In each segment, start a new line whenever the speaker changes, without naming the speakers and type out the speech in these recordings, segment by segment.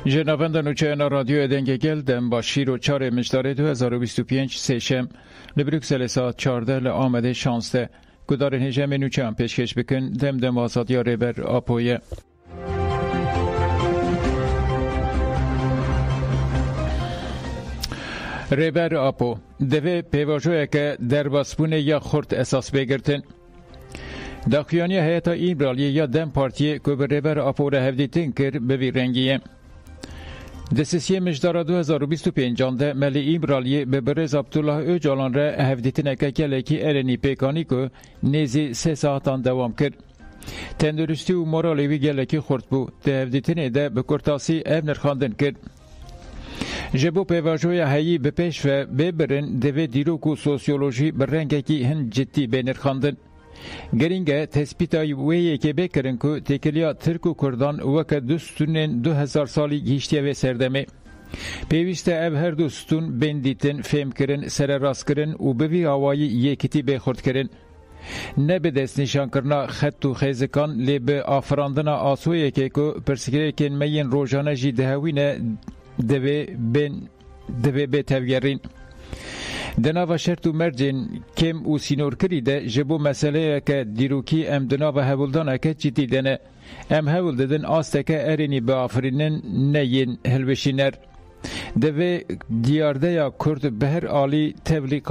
جنابند نوچه رادیو دنگ گل دم با شیر و 4 مجدار 2025 سیشم لبروکسل ساعت 14 آمده 16 گدار هجم نوچه هم پیشکش بکن دم آزادی ریبر آپویه. ریبر آپو دوی پیواجویه که در باسپونه یا خورد اساس بگرتن داخیانی هیئت ایبرالی یا دم پارتیه که به ریبر آپو را هفدیتن کر بوی رنگیه دسیسی مجدار 2025 ده ملی ایبرالی به برز عبدالله اوجالان را هفدیتن که گلکی ارنی پیکانی که نیزی 3 ساعتان دوام کرد تندرستی و مورالیوی گلکی خورد بود ده هفدیتن ده به کرتاسی ابنر خواندن کرد جبو پیواجوی هایی به پیش و ببرن دوی دیروک و سوسیولوژی بر رنگکی هن جدی بینر خواندن گرینگه تسپیتای ویه که بکرن که تکلیا ترک و کردان وکه دوستونن 2000 سالی گیشتیه و سردمه پیوسته او هر دوستون بندیتن فهم کرن سر راست کرن و بوی آوایی یکیتی بخورد کرن نه به دست نشان کرنا خط و خیزکان لی به آفراندن آسویه که پرسکره کن مین روژانه جی دهوینه دوی به تفگرین دناوا شرط و مرجن کم و سینور کریده جبو مسئله که دیروکی ام دناوا هولدان که جدی دنه ام هول ددن آسته که ارینی به آفرینن نین هلوشینر دوی دیارده یا کرد به هر آلی تولی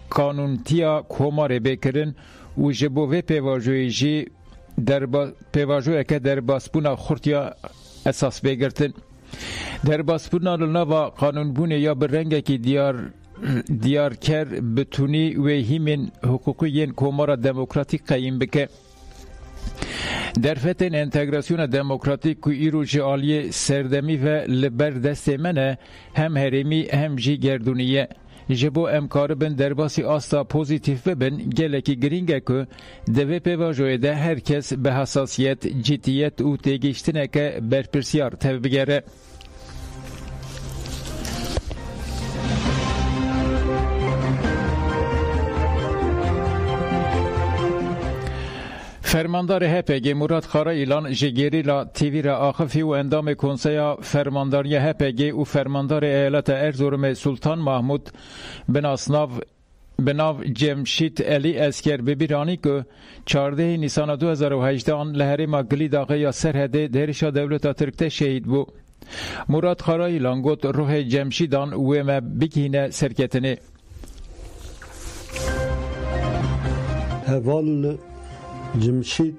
قانونتیا کوماره بکرن و جبو و پیواجوی جی پیواجوی که در باسپونا خورتیا اساس بگرتن در باسپونا لناوا قانون بونه یا برنگه که دیار کر بتونی و هیمن حقوقی کومارا دموکراتیک قیم بکه در فتن انتگراسیون دموکراتیک که ایرو جعالی سردمی و لبر دست منه هم هرمی هم جی گردونیه جبو امکار بن در باسی آستا پوزیتیف ببن گلکی گرینگه که دوی پیواجوی ده هر کس به حساسیت جدیت و تیگیشتنه که برپرسیار تبگره فرماندار هپگ مراد خارا ایلان جگیری لا تیوی را آخفی و اندام کنسیا فرمانداری هپگ و فرماندار ایالت ارزورم سلطان محمود بناو جمشید علی اسکر ببیرانی که 14 نیسان 2018 آن لحرم گلی داغه یا سرحده درشا دولت ترکته شهید بو مراد خارا ایلان گوت روح جمشیدان و ما بگینه سرکتنه
اول جمشید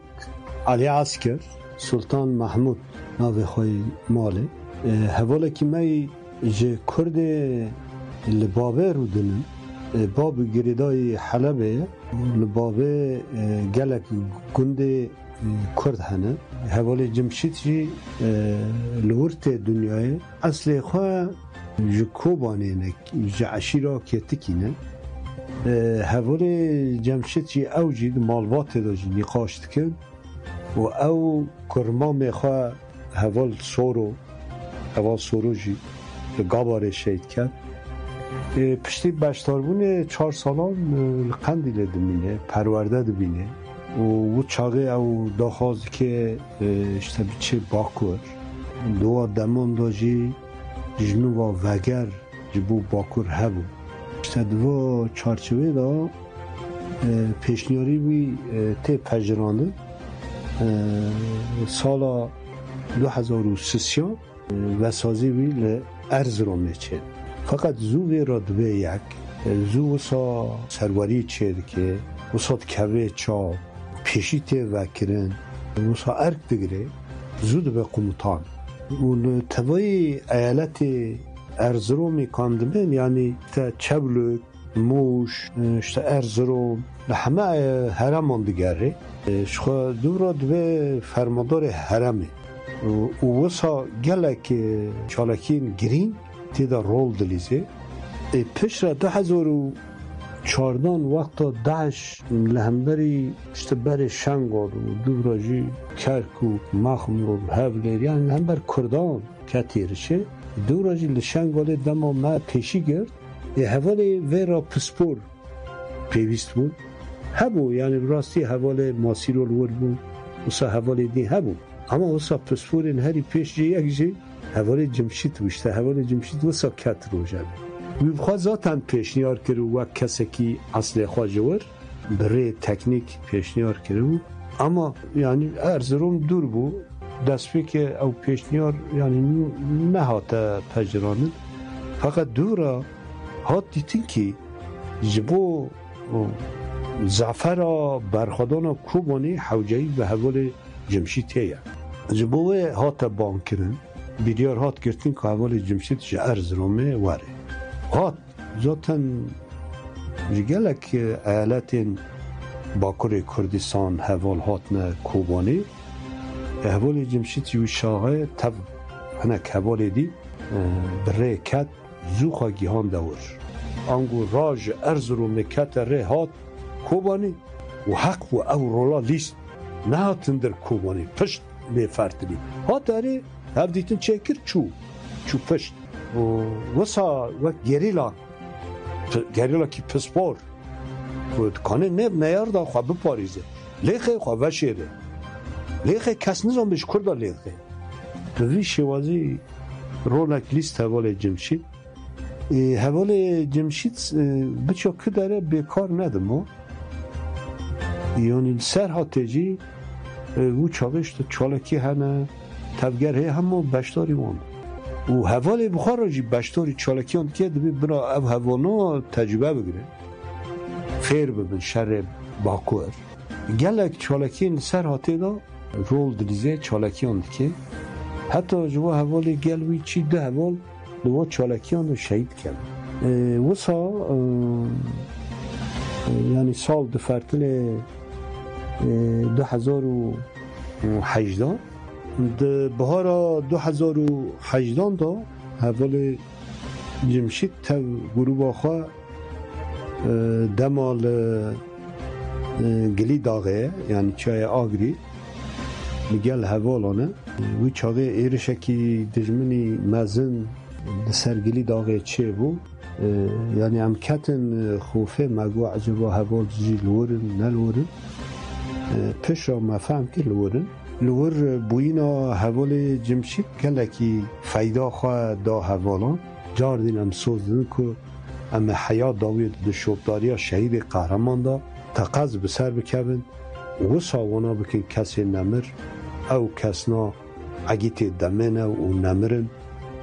علی عسکر سلطان محمود ناوی خوی ماله حواله که می جه کرد لبابه رو دنم باب گریدای حلبه لبابه گلک گند کرد هنه حواله جمشید جی لورت دنیای اصل خواه جه کوبانه نه جه عشیرا که تکینه حوال جمشید جی او جید مالوات دا جی نقاشت کن و او کرمام خواه حوال سورو جی گابار شهید کرد پشتی بشتاربون 4 سالان قندی لدمینه پرورده دبینه و چاقه او داخواست که اشتا بچه باکور دو دمان دا جی جنو و وگر جبو باکور هبو دو چارچوبه دا پیشنیاری بی تی پجرانه سال 2013 و سازی بی لارزرومه چه فقط زوی را دوی یک زو سا سرواری چه که وسط کوه چا پیشی تی وکرن وسا ارک دگره زود به قمطان و توی ایالت ارزرومی کاندمن یعنی تا چبلک موش تا ارزروم همه هرمان دیگره شخوا دورا دوی فرماندار هرمه و وسا گلک چالکین گرین تیدا رول دلیزه پیش را 2014 وقتا داعش لهمبری بر شنگاد و دورا جی کرک و مخم و هفلر یعنی لهمبر کردان کتیرشه دورا جی لشنگال دما ما پیشی گرد حوالی وی را پسپور پیویست بود هبو یعنی راستی حوالی ماسیرول ور بود وسا حوالی دی هبو اما وسا پسپورین هری پیش جی یک جی حوالی جمشید وشته حوالی جمشید وسا کت رو جد وی بخواه ذاتن پیشنیار کرو و کسی که اصل خواه جور برای تکنیک پیشنیار کرو اما یعنی ارزروم دور بو دست که او پیشنیار یعنی نهات پجرانه فقط دورا هات دیتین که جبو زعفر برخدان کوبانی حوجهی و حوال جمشید هیا جبوه هات بان کرن بیدیار هات گرتین که حوال جمشید جه ارز رومه واره هات ذاتن جگلک ایالت باکر کردستان حوال هاتن کوبانی حوال جمشید جو شاقه تب هنک حوال دی بره کت زوخا گیهان دور انگو راج ارز رومه کت ره هات کوبانی و حق و او رولا لیست نه هاتن در کوبانی پشت به فرتلی ها داره هف دیتن چکر چو پشت و وسا و گریلا کی پسپور و کانه نیار دا خواه بپاریزه لیخه خواه وشیره لیخه کس نزان بش کرده لیخه توی شوازی رونک لیست حوال جمشید حوال جمشید بچه که داره بیکار ندمو یعنی سر هاتجی و چاقش تو چالکی هنه تفگر همه بشتاری وان و حوال بخار راجی بشتاری چالکی هن که دبی برا او حوانا تجربه بگیره خیر ببین شر باکور گلک چالکی سر هاته دا رول دلیزه چالکی هن که حتی جوا حوال گلوی چی ده حوال دوا چالکی هن شهید کرد وسا یعنی سال دفرتل 2018 ده بهار 2018 دا حوال جمشید تا گروه آخوا دمال گلی داغه یعنی چای آگری میگل حوالانه وی چاقه ایرشکی دجمنی مزن سرگلی داغه چه بو یعنی امکتن خوفه مگو عجبا حوال جی لورن نلورن پیش را مفهم که لور بوینا حوال جمشید کلکی فیدا خواه دا حوالان جار دین ام سوزدن که ام حیات داوید دو شبداری شهید قهرمان دا تقاض بسر بکبن و ساوانا بکن کسی نمر او کسنا عگیت دمنه و نمرن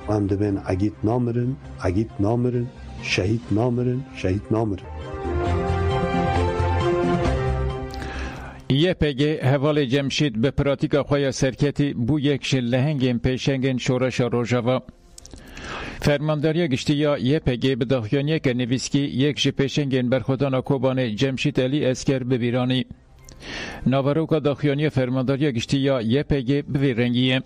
و هم دبین عگیت نامرن شهید نامرن
YPG حوال جمشید به پراتیکا خواه سرکتی بو یک لهنگین پیشنگین شورش روژاوا. فرمانداری گشتی یا YPG به داخیانی که نویسکی یک پیشنگین برخودان کوبان جمشید علی اسکر ببیرانی. ناوروکا داخیانی فرمانداری گشتی یا YPG ببیرنگیه.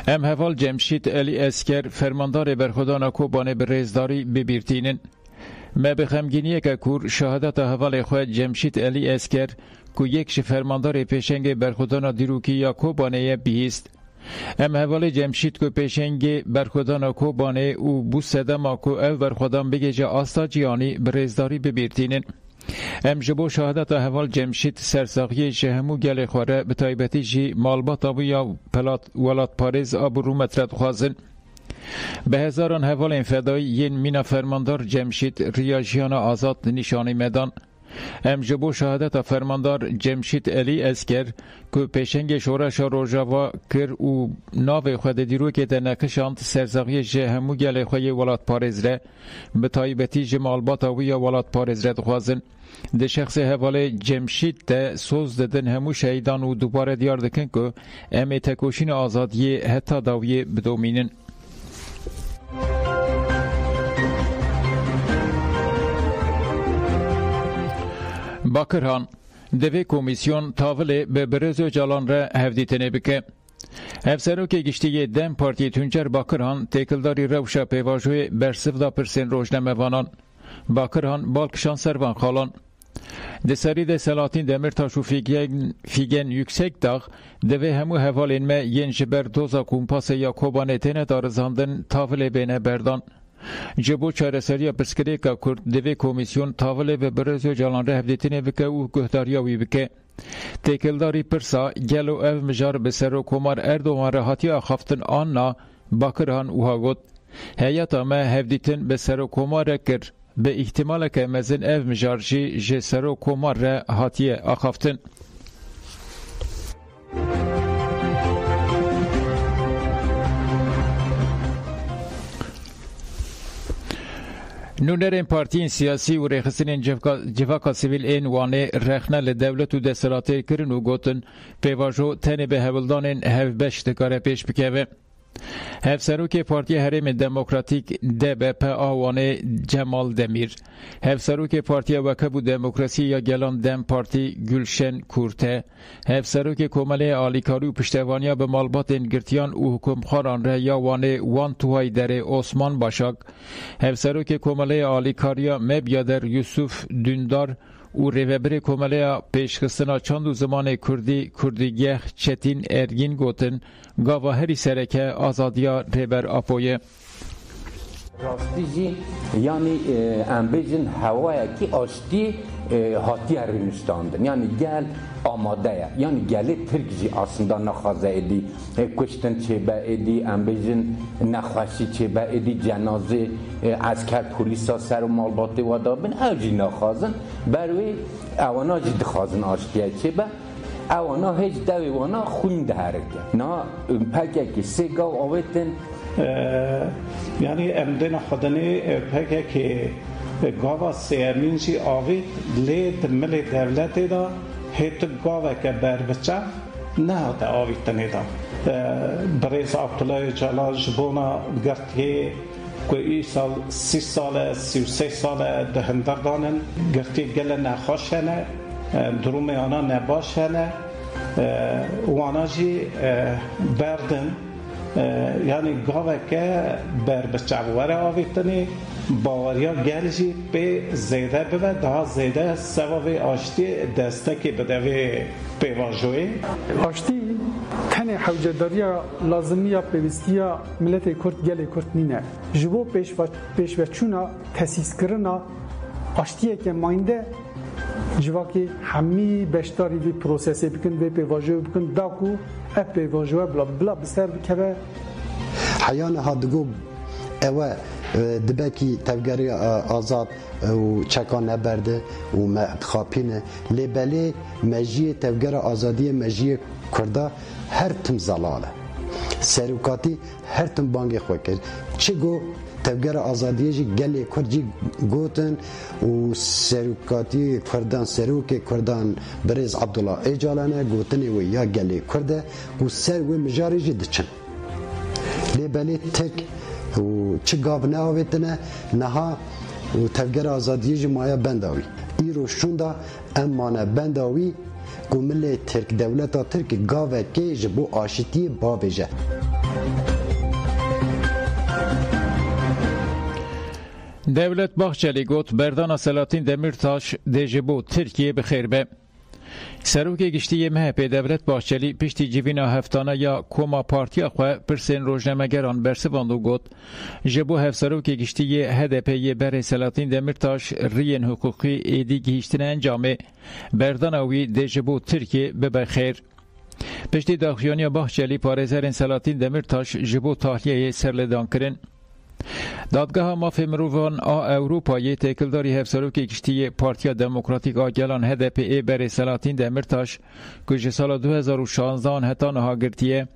ام حوال جمشید علی اسکر فرماندار برخودان کوبان به ریزداری ببیرتینن. ما به خمگینیه که کور شهادت حوال خواه جمشید علی اسکر که یک فرماندار پیشنگ برخودان دیروکی یا کوبانه بیست. ام حوال جمشید که پیشنگ برخودان کوبانه او بو سدما که او برخودان بگه جا آستا جیانی برزداری ببیرتینن. ام جبو شهادت حوال جمشید سرساقی شهمو گل خوره به تایبتی جی مالباتا یا ولات پاریز آبرو مترد خوازن. به هزاران حوال انفدایی ین مینا فرماندار جمشید ریاجیان آزاد نشانی میدان. ام جبو شهادت فرماندار جمشید علی اسکر که پیشنگ شورش روژاوا کر او ناو خود دیرو که در نکشاند سرزاقی جه همو گل خوی ولات پارز ره به تایبتی جمالبات ویا ولات پارز ره دخوازن. ده شخص حواله جمشید ده سوز دادن همو شهیدان و دوباره دیار دکن که ام تکوشین آزادی حتی داویه بدومینن. باکرهان دوی کمیسیون تاوله به برز و جالان را هفدیتنه بکه. هفسروک گشتی دم پارتی تونجر باکرهان تکلداری روشا پیواجوی برسف دا پرسین روشنمه وانان. باکرهان بالکشان سروان خالان. دسری ده سلاتین دمرتاشو فیگن yüksek dağ دوی همو حوالین ما ین جبر دوزا کمپاس یا کوبانه تینه دارزاندن تاوله بینه بردان. جبو چارەسەریya pirsgirêka Kurd divê komîsyon tavilê ve birêz calan re hevdîtinê bike û guhdariya wî bike. Têkildarî pirsa gelo ev mijar bi Serokkomar Erdogan re hatiye axaftin anna Bakirhan wiha got. Heyeta me hevdîtin bi Serokkomarê kir. Bi îhtimaleke mezin ev mijar jî ji Serokkomar re hatiye axaftin. Nûnerên partiyên siyasî û rêxistinên civaka sivîl ên Wanê rexne li dewlet û desthilatê kirin û gotin pêvajo tenê bi hevildanên hevbeş dikare pêş bikeve. Hevserokê Partiya Herêmê Demokratîk DBP a Wanê Cemal Demîr, Hevserokê Partiya Wekeb û Demokrasî ya Gelan Dem Partî Gülşen Kurte, Hevserokê Komeleyê Alîkarî û Piştevaniya bi malbatên girtiyan û hukûmxwaran re ya Wanê Wan Tuhayê Derê Osman Başak, Hevserokê Komeleyê Alîkariya Mebyader Yusuf Dündar û rêveberê Komeleya Pêşxistina Çand û Zimanê Kurdî Kurdîgeh Çetin Ergîn gotin gava herî sereke azadiya rêber Apoyê.
Rastî jî yanî em bêjin hewayekî aştî hatiye rûniştandin. Yani gel amade ye. Yani gelê Tirk jî aslında naxwaze êdî kuştin çêbe êdî, em bêjin nexweşî çêbe êdî, cenazê esker polîsa ser û malbatê we dabin, ew jî naxwazin. Ber wê ewana jî dixwazin aştiye çêbe. Ewana hiç devê wana xwîn diherike. Na pekekî sê gav avêtin
yani em dê xwedanê pekekî gava sêyemîn jî avêt lê di milê devletê da hêtik gaveke berbiçev nehate avîtinê da. Birêz Abdullah Öcalan ji bona girtiyê ku îsal 30 sale 33 sale di hindir danin girtî gelê nexweş hene, durûmê wana nebaş hene, wana jî berdin. Yani gaveke berbiçev were avîtinê baweriya gel jî pê zêde bibe, daha zêde sevavê aştî destekê bide vê pêvajoyê.
Aştî tenê hewcedariya lazimiya pêwîstiya miletê Kurd gelê Kurd nîne. Ji bo pêşveçûna tesîskirina aştiyeke mayînde civakê hemî beşdarî vê prosesê bikin, vê pêvajoyê bikin da ku ev pêvajoya bila bi ser bikeve.
Heyane hadigo ewe dibekî tevgeriya azad û çeka neberde û me dixapîne lê belê mejiyê tevgera azadiyê mejiyê Kurda her tim zelal e. Serokatî her tim bangê xwe kir. Çi got tevgera azadiyê jî gelê Kurd jî gotin û serokatî Kurdan serokê Kurdan birêz Abdullah Öcalanê gotinê wê ya gelê Kurd e û ser wê mijarê jî diçin. Lê belê tek û çi gav neavêtine niha û tevgera azadiyê jî maya benda wî. Îro şûnda em mane benda wî ku milê Tirk dewleta Tirk gavekê ji bo aşitiyê bavêje.
Devlet Bahçeli got berdana Selahattin Demirtaş dê ji bo Tirkiye bi xêr be. Serokê Giştiyê MHP Devlet Bahçeli piştî civîna heftana ya Koma Partiya xwe pirsên rojnamegeran bersivand û got ji bo hevserokê Giştiyê HDP'yê berê Selahattin Demirtaş riyên hukukî êdî gihîştine encamê berdana wî dê ji bo Tirkiye bibe xêr. Piştî daxuyaniya Bahçeli parêzerên Selahattin Demirtaş ji bo tahliyeyê serlêdan kirin. Dadgeha Mafê Mirovan a Ewropayê têkildarî hevserokê Giştiyê Partiya Demokratîk a Gelan HDP'ê berê Selahattin Demirtaş ku ji sala 2016 heta niha girtiye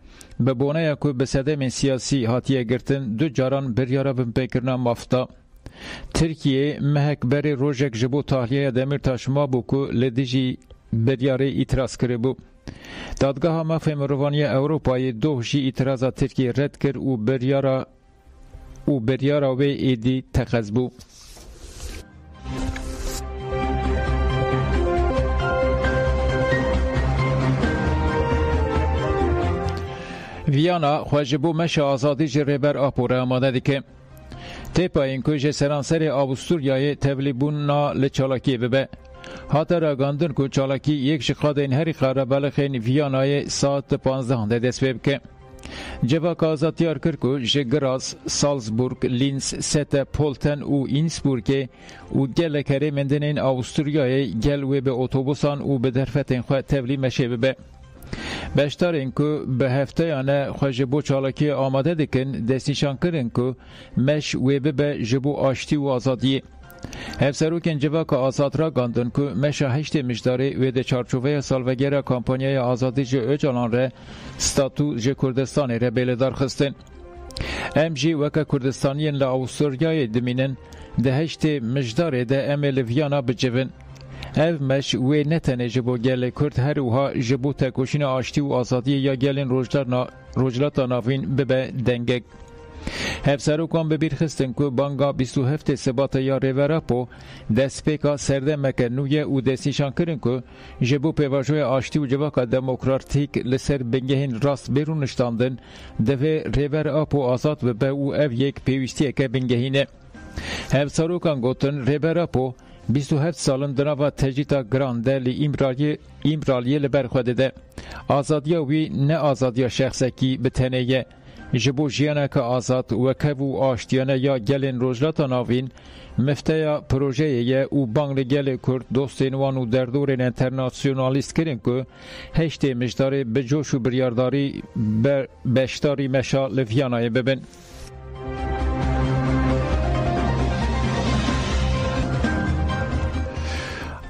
bi boneya ku bi sedemên siyasî hatiye girtin du caran biryara binpêkirina mafta. Tirkiye mehek berê rojek ji bo tahliyeya Demirtaş mabû ku li dijî biryarê îtiraz kiribû. Dadgeha Mafê Mirovaniya Ewropayê doh jî îtiraza Tirkiye red kir û biryara wê êdî teqez bû. Viyana xwe ji bo meşa azadî ji rêber Apo re amade dike. Têpayên ku ji seranserê Avusturyayê tevlîbûna li çalakiyê bibe. Hate ragandin ku çalakî yek ji qadên herî qarebelixên Viyanayê saet 15 de dest pê bike. جواک آزادیار کرد که جگراز، سالزبورگ، لینز، سته، پولتن و اینسبورگ و گل کره مندنین آوستریای گل و به اتوبوسان و به درفتین خواه تبلی مشه ببه. بشتر این که به هفته یانه خواه جبو چالاکی آماده دکن دستیشان کرن که مش و به جبو آشتی و آزادی. هفسروکن جواک آزاد را گاندن که مشا هشت مجداری و ده چارچوبه سالوگر کامپانیای آزادی جو اجالان ره ستاتو جو کردستان ره بیلدار خستن. ام جی وکا کردستانیین لآوستریای دمینن ده هشت مجداری ده ام لویانا بجون. اف مش و نتنه جبو گل کرد هر اوها جبو تکوشین آشتی و آزادی یا گلین روجلات ناوین ببه دنگک. هفسروکان ببیر خستن که بانگا 27 سبات یا ریوراپو دست پیکا سرده مکنویه و دستیشان کرن که جبو پیواجوی آشتی و جواکا دموکراتیک لسر بنگهین راست بیرونشتاندن دوه ریوراپو آزاد و به او او یک پیوستیه که بنگهینه. هفسروکان گوتن ریوراپو 27 سالن دناوا تجدیتا گرانده لی ایمرالیه لبرخوده ده. آزادیا وی نه آزادیا شخصکی بتنیه. جبو جیانه که آزاد و کبو آشتیانه یا گلین روجلاتا ناوین مفتیا پروژه یه و بانگ گل کرد دوستین وان و دردورین انترناسیونالیست کرن که هشته مجداری به جوش و بریارداری بشتاری مشا لفیانای ببن.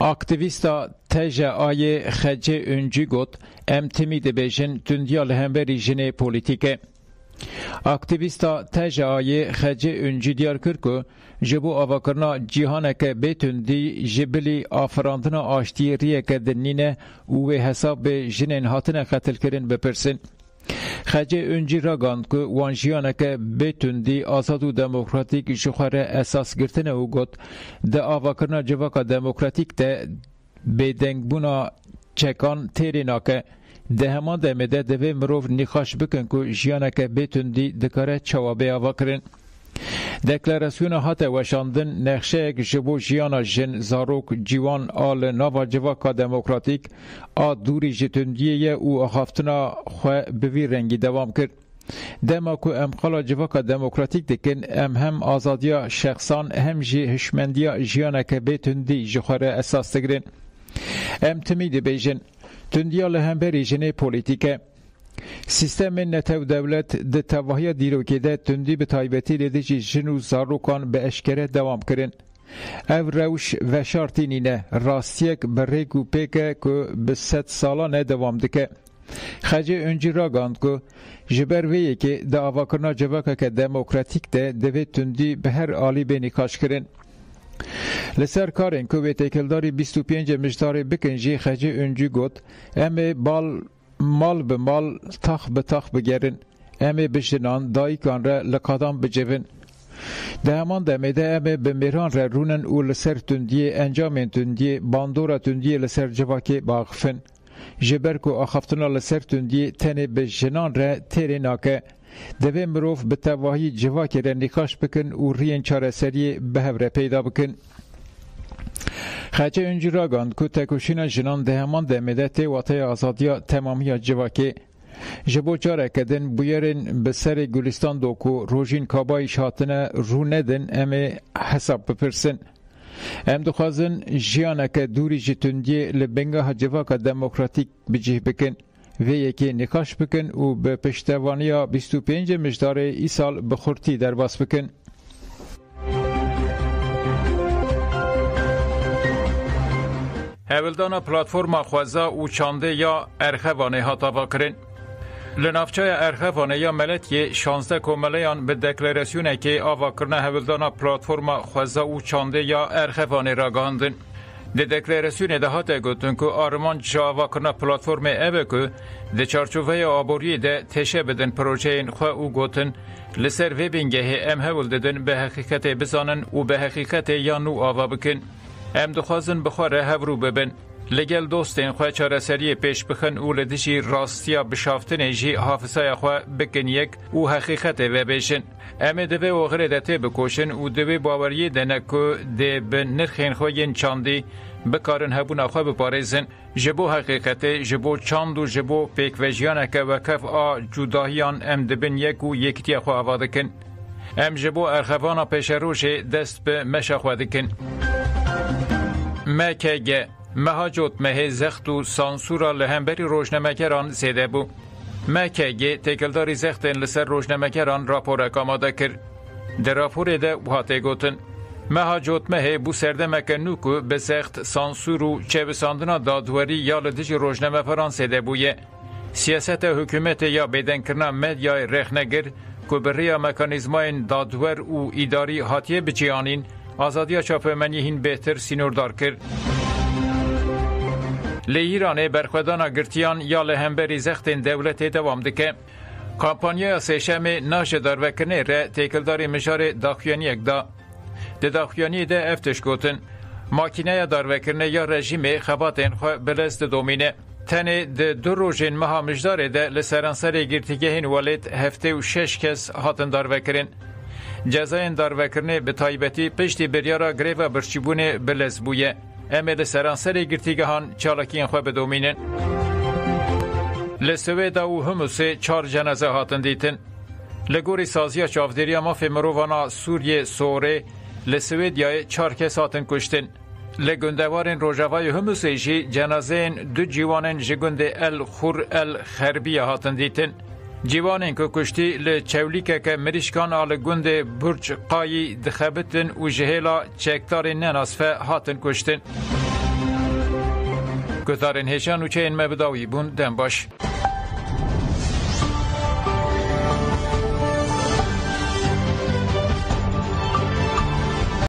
اکتیویستا تجه آیه خجه انجی گوت ام تمید بیشن تندیا لهمبری جنه پولیتیکه. اکتیویستا تجه آیه خجه انجی دیار کرد که جبو آواکرنا جیهانه که بیتوندی جبلی آفراندنا آشتی ریه که دنینه و حساب جنین هاتنه قتل کرن بپرسن. خجه انجی را گاند که وانجیانه که بیتوندی آزاد و دموکراتیک جخوره اساس گرتنه و گوت ده آواکرنا جواکا دموکراتیک ده بیدنگبونا چکان تیرینا که ده همان دمیده دوی مروف نخاش بکن که جیانه که بیتوندی دکاره چوابه آوا کرن. دکلاراسیون هاته وشاندن نقشه یک جبو جیانا جن زاروک جیوان آل ناوا جواکا دموکراتیک آ دوری جتوندیه او اخافتنا خواه بوی رنگی دوام کرد. دما که ام خلا جواکا دموکراتیک دکن ام هم آزادیا شخصان هم جی هشمندیا جیانا که بیتوندی جخوره اساس دگرن. ام تمید بیجن تندیا لهمبری جنه پولیتیکه. سیستم نتو دولت ده تواهی دیروکی ده تندی به تایبتی لیدشی جنو زاروکان به اشکره دوام کرن. او روش و شرطی نینه راستیک بریگو پیکه که به 100 سالانه دوام دکه. خجه انجی را گاند که جبرویه که ده آواکرنا جواکه که دموکراتیک ده دوی تندی به هر آلی به نکاش کرن. لسر کارن که تکلداری 25 مجداری بکنجی خجه انجی گوت امه مال به مال تاخ به تاخ بگرن امه بجنان دایکان را لقادام بجون ده همان دمیده امه به میران را رونن او لسر تندی انجام تندی باندورا تندی لسر جواکی باغفن جبر که آخفتنا لسر تندی تنه بجنان را تیره ناکه دوی مروف به تواهی جواکی را نکاش بکن و رین چاره سری به هوره پیدا بکن. خجه انجی را گاند که تکوشین جنان ده همان دمیده تی واته آزادیا تمامی جواکی جبو جاره کدن بویرین به سر گلستان دو که روژین کابایش هاتنه رو ندن امه حساب بپرسن. ام دخوازن جیانه که دوری جتوندی لبنگاه جواکا دموکراتیک بجیه بکن و یکی نکاش بکن و به پشتوانیا 25 مجدار ای سال بخورتی در باس بکن. هولدانا پلاتفورما خوازا و چانده یا ارخوانه هاتاوا کرن. لنافچای ارخوانه یا ملتی 16 کوملیان به دکلاراسیونه که آوا کرنه هولدانا پلاتفورما خوازا و چانده یا ارخوانه را گاندن. ده دکلاراسیونه ده هاته گوتن که آرمان جاوا کرنه پلاتفورم اوه که ده چارچوبه آبوری ده تشه بدن پروژه این خواه او گوتن لسر ویبینگه ام هول ددن به حقیقت بزانن و به حقیقت یا نو آوا بکن. ام دخوازن بخواره هورو ببن لگل دوستین خواه چاره سریع پیش بخن او لدشی راستیا بشافتن جی حافظای خواه بکن یک او حقیقت و بیشن. ام دوی وغره دته بکوشن او دوی باوری دنه که ده به نرخین خواه ین چاندی بکارن هبونا خو بپارێزن ji bo heqîqetê ji bo çand û ji bo pêkvejiyaneke wekef a cudahîyan em dibin yek û yekîtiya xwe ava dikin. Em ji bo erxevana pêşerojê dest bi meşa xwe dikin. MKG meha cotmehê zext û sansûra li hemberî rojnamegeran zêde bû. MKG têkildarî zextên li ser rojnamegeran raporek amade kir. Di raporê de wiha tê gotin. Meha cotmehê bû serdemeke nû ku bi zext, sansûr û çevisandina dadwerî ya li dijî rojnameperan zêde bûye. Siyaseta hikûmetê ya bêdenkirina medyayê rexnegir ku bi rêya mekanîzmayên dadwer û îdarî hatiye bicêyanîn, azadiya çapemenî hîn bêhtir sînordar kir. Li Îranê berxwedana girtiyan ya li hemberî zextên dewletê dewam dike. Kampanyaya sêşemê naşê darvekirinê re têkildarê mijarê daxuyaniyek da. Di daxuyaniyê de ev tişt gotin. Makîneya darvekirinê ya rejîmê xebatên xwe bi lez didomîne. Tenê di du rojên meha mijdarê de li seranserê girtîgehên welêt heftê û 6 kes hatin darvekirin. Cezayên darvekirinê bi taybetî piştî biryara grêva birçîbûnê bi lez bûye. Em ê li seranserê girtîgehan çalakiyên xwe bidomînin. Li Swêda û Humusê 4 ceneze hatin dîtin. Li gorî saziya çavdêriya mafê mirovana Sûriyê Sorê li Swêdyayê 4 kes hatin kuştin. Li gundewarên Rojavayê Humusê jî cenazeyên du cîwanên ji gundê El Xur El Xerbiye hatin dîtin. Cîwanên ku kuştî li çewlîkeke mirîşkan a li gundê Burç Qayî dixebitin û ji hêla çekdarên nenasfe hatin kuştin. Guhdarên hêşan û çeyên me bidawî bûn dem baş.